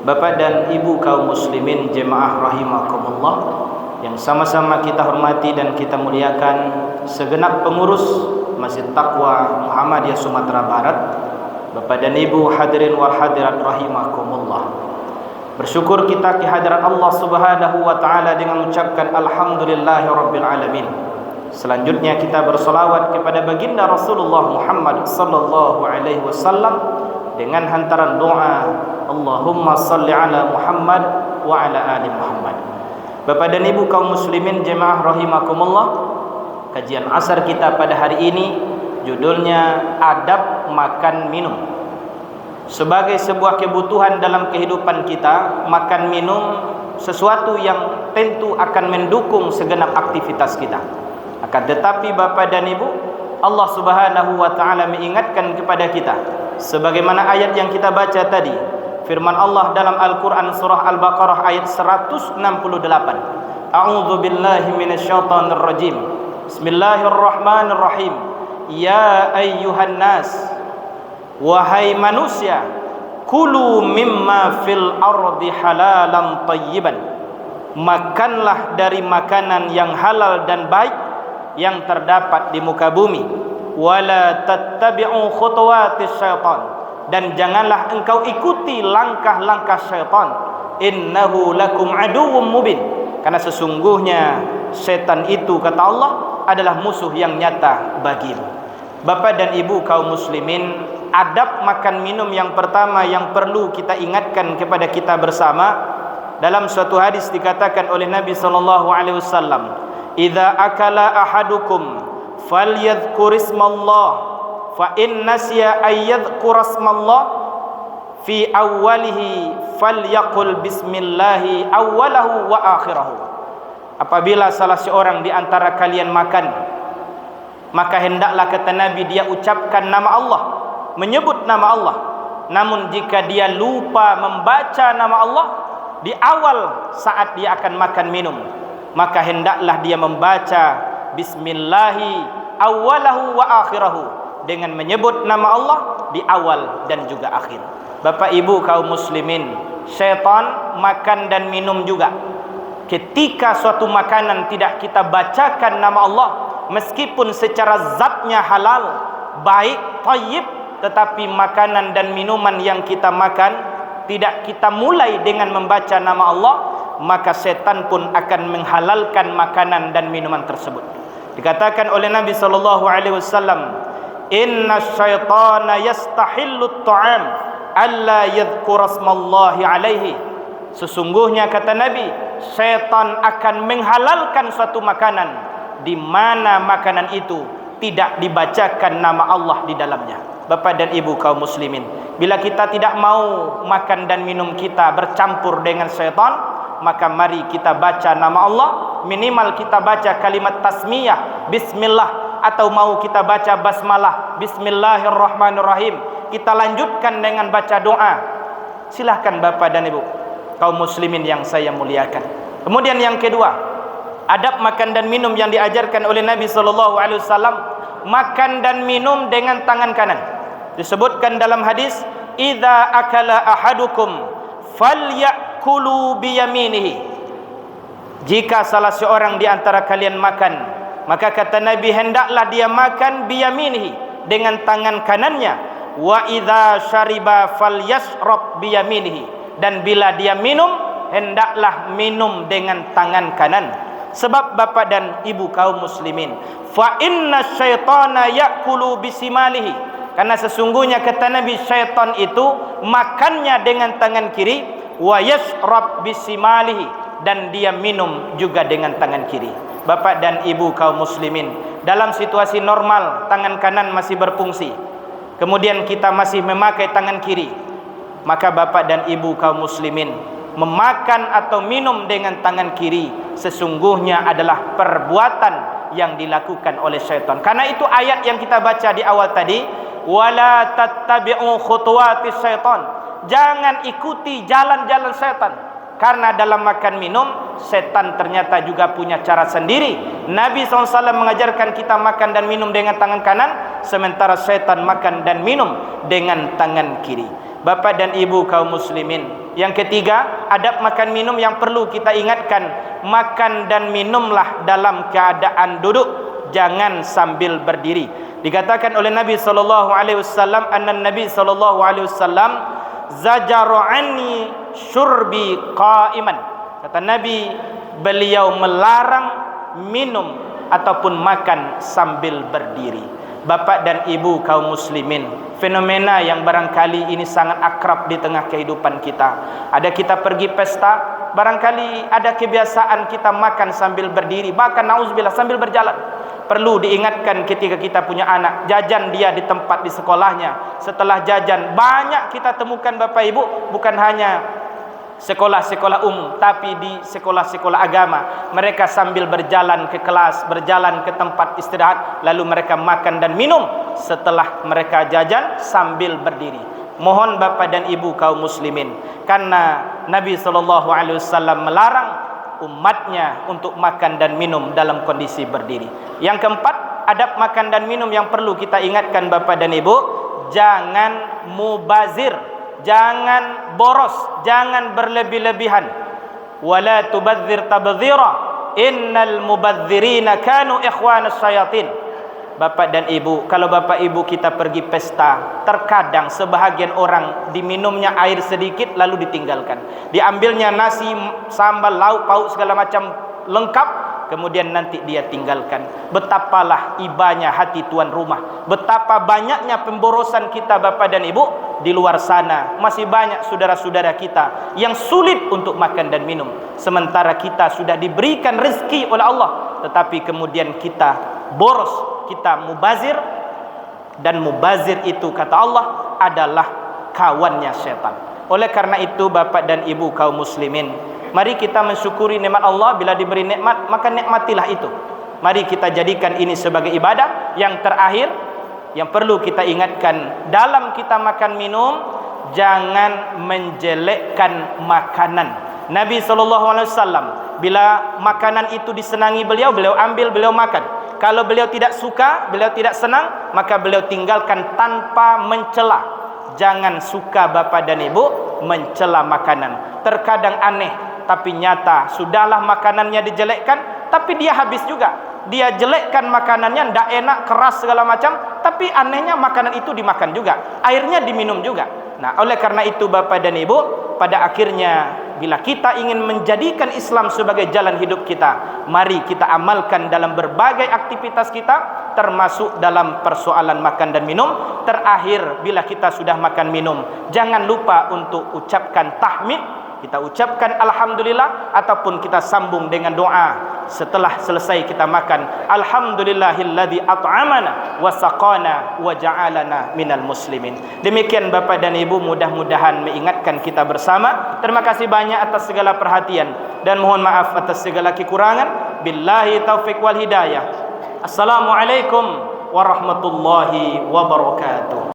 Bapak dan Ibu kaum muslimin jemaah rahimakumullah, yang sama-sama kita hormati dan kita muliakan segenap pengurus Masjid Taqwa Muhammadiyah Sumatera Barat, Bapak dan Ibu hadirin wal hadirat rahimakumullah. Bersyukur kita kehadiran Allah Subhanahu wa taala dengan mengucapkan alhamdulillahirabbil alamin. Selanjutnya kita bersolawat kepada baginda Rasulullah Muhammad sallallahu alaihi wasallam dengan hantaran doa Allahumma salli ala Muhammad wa ala ali Muhammad. Bapak dan Ibu kaum muslimin jemaah rahimakumullah, kajian asar kita pada hari ini judulnya adab makan minum. Sebagai sebuah kebutuhan dalam kehidupan kita, makan minum sesuatu yang tentu akan mendukung segenap aktivitas kita. Akan tetapi Bapak dan Ibu, Allah Subhanahu wa taala mengingatkan kepada kita sebagaimana ayat yang kita baca tadi, firman Allah dalam Al-Qur'an surah Al-Baqarah ayat 168. A'udzu billahi minasyaitonir rajim. Bismillahirrahmanirrahim. Ya ayyuhan nas, wahai manusia, kulu mimma fil ardi halalan thayyiban. Makanlah dari makanan yang halal dan baik yang terdapat di muka bumi. Wala tattabi'u khutuwatis syaitan, dan janganlah engkau ikuti langkah-langkah syaitan. Innahu lakum aduwwum mubin, karena sesungguhnya setan itu, kata Allah, adalah musuh yang nyata bagimu. Bapak dan Ibu kaum muslimin, adab makan minum yang pertama yang perlu kita ingatkan kepada kita bersama, dalam suatu hadis dikatakan oleh Nabi sallallahu alaihi wasallam, "Idza akala ahadukum falyadhkur ismallah, fa in nasiya ayyadhkur ismallah fi awwalihi falyaqul bismillahi awwalahu wa akhirahu." Apabila salah seorang di antara kalian makan, maka hendaklah, kata Nabi, dia ucapkan nama Allah, menyebut nama Allah. Namun jika dia lupa membaca nama Allah di awal saat dia akan makan minum, maka hendaklah dia membaca bismillahi awwalahu wa akhirahu, dengan menyebut nama Allah di awal dan juga akhir. Bapak Ibu kaum muslimin, syaitan makan dan minum juga. Ketika suatu makanan tidak kita bacakan nama Allah, meskipun secara zatnya halal, baik, thayyib, tetapi makanan dan minuman yang kita makan tidak kita mulai dengan membaca nama Allah, maka setan pun akan menghalalkan makanan dan minuman tersebut. Dikatakan oleh Nabi sallallahu alaihi wasallam, "Inna syaitana yastahillut ta'am alla yadhkura ismallahi alaihi." Sesungguhnya, kata Nabi, setan akan menghalalkan suatu makanan di mana makanan itu tidak dibacakan nama Allah di dalamnya. Bapak dan Ibu kaum muslimin, bila kita tidak mau makan dan minum kita bercampur dengan setan, maka mari kita baca nama Allah. Minimal kita baca kalimat tasmiyah, bismillah, atau mau kita baca basmalah, bismillahirrahmanirrahim. Kita lanjutkan dengan baca doa. Silahkan Bapak dan Ibu kaum muslimin yang saya muliakan. Kemudian yang kedua, adab makan dan minum yang diajarkan oleh Nabi sallallahu alaihi wasallam, makan dan minum dengan tangan kanan. Disebutkan dalam hadis, "Idza akala ahadukum falyakulu biyaminihi." Jika salah seorang di antara kalian makan, maka kata Nabi, hendaklah dia makan biyaminihi, dengan tangan kanannya. Wa idza syariba falyashrab biyaminihi, dan bila dia minum, hendaklah minum dengan tangan kanan. Sebab Bapak dan Ibu kaum muslimin, fa inna syaitana ya'kulu bisimalihi, karena sesungguhnya, kata Nabi, syaitan itu makannya dengan tangan kiri. Wa yashrab bisimalihi, dan dia minum juga dengan tangan kiri. Bapak dan Ibu kaum muslimin, dalam situasi normal tangan kanan masih berfungsi, kemudian kita masih memakai tangan kiri, maka Bapak dan Ibu kaum muslimin, memakan atau minum dengan tangan kiri sesungguhnya adalah perbuatan yang dilakukan oleh syaitan. Karena itu ayat yang kita baca di awal tadi, wala tattabi'u khutuwatis syaitan, jangan ikuti jalan-jalan syaitan. Karena dalam makan minum, setan ternyata juga punya cara sendiri. Nabi SAW mengajarkan kita makan dan minum dengan tangan kanan, sementara setan makan dan minum dengan tangan kiri. Bapak dan Ibu kaum muslimin. Yang ketiga, adab makan minum yang perlu kita ingatkan. Makan dan minumlah dalam keadaan duduk, jangan sambil berdiri. Dikatakan oleh Nabi sallallahu alaihi wasallam, anna Nabi sallallahu alaihi wasallam zajara anni syurbi qa'iman. Kata Nabi, beliau melarang minum ataupun makan sambil berdiri. Bapak dan Ibu kaum muslimin, fenomena yang barangkali ini sangat akrab di tengah kehidupan kita. Ada kita pergi pesta, barangkali ada kebiasaan kita makan sambil berdiri, bahkan nauzubillah sambil berjalan. Perlu diingatkan ketika kita punya anak, jajan dia di tempat di sekolahnya. Setelah jajan, banyak kita temukan Bapak Ibu, bukan hanya sekolah-sekolah umum, tapi di sekolah-sekolah agama, mereka sambil berjalan ke kelas, berjalan ke tempat istirahat, lalu mereka makan dan minum setelah mereka jajan sambil berdiri. Mohon Bapak dan Ibu kaum muslimin, karena Nabi SAW melarang umatnya untuk makan dan minum dalam kondisi berdiri. Yang keempat, adab makan dan minum yang perlu kita ingatkan Bapak dan Ibu, jangan mubazir, jangan boros, jangan berlebih-lebihan. Wala tubadzir tabdzira, innal mubadzirina kanu ikhwanas syayatin. Bapak dan Ibu, kalau Bapak Ibu kita pergi pesta, terkadang sebahagian orang diminumnya air sedikit lalu ditinggalkan. Diambilnya nasi, sambal, lauk, pauk segala macam lengkap, kemudian nanti dia tinggalkan. Betapalah ibanya hati tuan rumah, betapa banyaknya pemborosan kita Bapak dan Ibu. Di luar sana masih banyak saudara-saudara kita yang sulit untuk makan dan minum, sementara kita sudah diberikan rezeki oleh Allah, tetapi kemudian kita boros, kita mubazir. Dan mubazir itu kata Allah adalah kawannya setan. Oleh karena itu Bapak dan Ibu kaum muslimin, mari kita mensyukuri nikmat Allah. Bila diberi nikmat, maka nikmatilah itu. Mari kita jadikan ini sebagai ibadah. Yang terakhir yang perlu kita ingatkan dalam kita makan minum, jangan menjelekkan makanan. Nabi SAW bila makanan itu disenangi beliau, beliau ambil, beliau makan. Kalau beliau tidak suka, beliau tidak senang, maka beliau tinggalkan tanpa mencela. Jangan suka Bapak dan Ibu mencela makanan. Terkadang aneh, tapi nyata. Sudahlah makanannya dijelekkan, tapi dia habis juga. Dia jelekkan makanannya, tidak enak, keras segala macam, tapi anehnya makanan itu dimakan juga, airnya diminum juga. Nah, oleh karena itu Bapak dan Ibu, pada akhirnya bila kita ingin menjadikan Islam sebagai jalan hidup kita, mari kita amalkan dalam berbagai aktivitas kita, termasuk dalam persoalan makan dan minum. Terakhir, bila kita sudah makan minum, jangan lupa untuk ucapkan tahmid. Kita ucapkan alhamdulillah, ataupun kita sambung dengan doa setelah selesai kita makan. Alhamdulillahilladzi at'amana wa saqana wa ja'alana minal muslimin. Demikian Bapak dan Ibu, mudah-mudahan mengingatkan kita bersama. Terima kasih banyak atas segala perhatian dan mohon maaf atas segala kekurangan. Billahi taufik wal hidayah. Assalamualaikum warahmatullahi wabarakatuh.